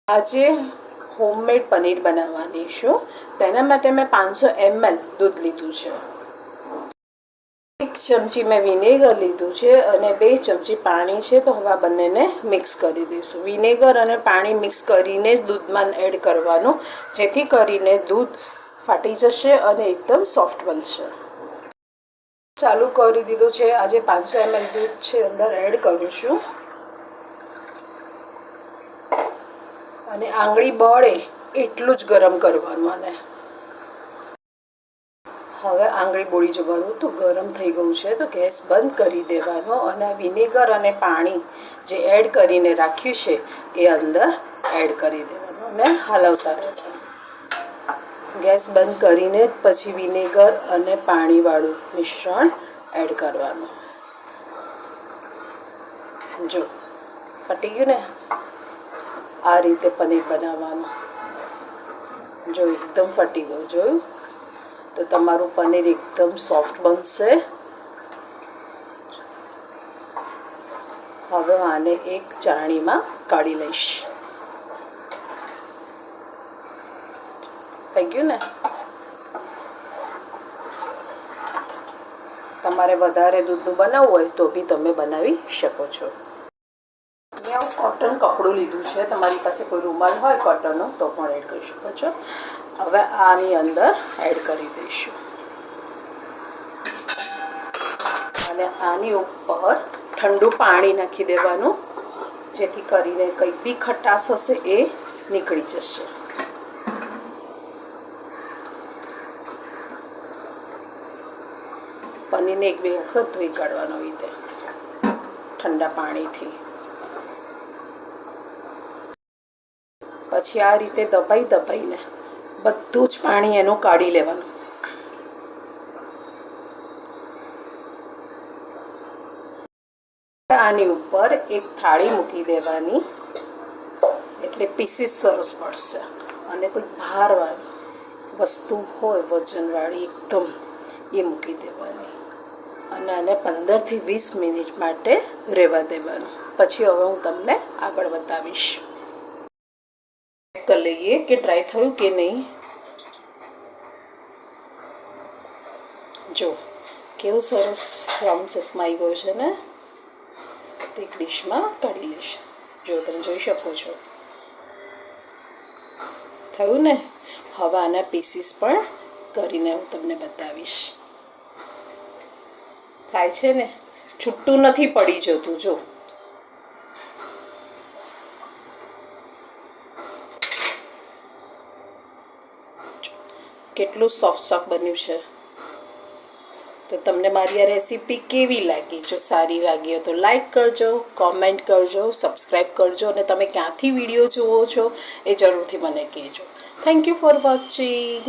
આજે હોમમેડ પનીર બનાવવાની છું. તેના માટે મેં 500 ml દૂધ લીધું છે. 1 ચમચી મેં વિનેગર લીધું છે અને 2 ચમચી પાણી છે. તો હવે આ બંનેને મિક્સ કરી દઈશું. વિનેગર અને પાણી મિક્સ કરીને જ દૂધમાં એડ કરવાનું, જેથી કરીને દૂધ ફાટી જશે અને એકદમ સોફ્ટ બનશે. ચાલુ કરી દીધું છે. આજે 500 ml દૂધ છે અંદર એડ કરું છું અને આંગળી બળે એટલું જ ગરમ કરવાનું. અને હવે આંગળી બોળી જવાનું. તો ગરમ થઈ ગયું છે તો ગેસ બંધ કરી દેવાનો અને વિનેગર અને પાણી જે એડ કરીને રાખ્યું છે એ અંદર એડ કરી દેવાનું અને હલાવતા રહેવાનું. ગેસ બંધ કરીને પછી વિનેગર અને પાણીવાળું મિશ્રણ એડ કરવાનું. જો ફટી ગયું ને, આ રીતે પનીર બનાવવાનું. જો એકદમ ફટી ગયું, જોયું? તો તમારું પનીર એકદમ સોફ્ટ બનશે. હવે આને એક ચાળણીમાં કાઢી લઈશ. થઈ ગયું ને? તમારે વધારે દૂધનું બનાવવું હોય તો બી તમે બનાવી શકો છો. મેં કોટન કપડું લીધું છે. તમારી પાસે કોઈ રૂમાલ હોય કોટનનો તો પણ એડ કરી શકો છો. હવે આની અંદર એડ કરી દઈશું અને આની ઉપર ઠંડુ પાણી નાખી દેવાનું, જેથી કરીને કંઈ બી ખટાશ હશે એ નીકળી જશે. પનીરને 1-2 વખત ધોઈ કાઢવાનો રીતે ઠંડા પાણીથી. પછી આ રીતે દબાઈને બધું જ પાણી એનું કાઢી લેવાનું. આની ઉપર એક થાળી મૂકી દેવાની, એટલે પીસીસ સરસ પડશે. અને કોઈ ભારવાળી વસ્તુ હોય વજનવાળી એકદમ, એ મૂકી દેવાની અને આને 15 થી 20 મિનિટ માટે રહેવા દેવાનું. પછી હવે હું તમને આગળ બતાવીશ. ચેક કરી લઈએ કે ડ્રાય થયું કે નહીં. જો કેવું સરસ રાઉન્ડ શેપમાં આવી ગયું છે ને. એક ડીશમાં કાઢી લઈશ. જો તમે જોઈ શકો છો, થયું ને. હવે આના પીસીસ પણ કરીને હું તમને બતાવીશ. થાય છે ને, છૂટું નથી પડી જતું. જો કેટલું સોફ્ટ બન્યું છે. તો તમને મારી આ રેસીપી કેવી લાગી? જો સારી લાગી હોય તો લાઈક કરજો, કોમેન્ટ કરજો, સબસ્ક્રાઈબ કરજો અને તમે ક્યાંથી વિડીયો જુઓ છો એ જરૂરથી મને કહેજો. Thank you for watching.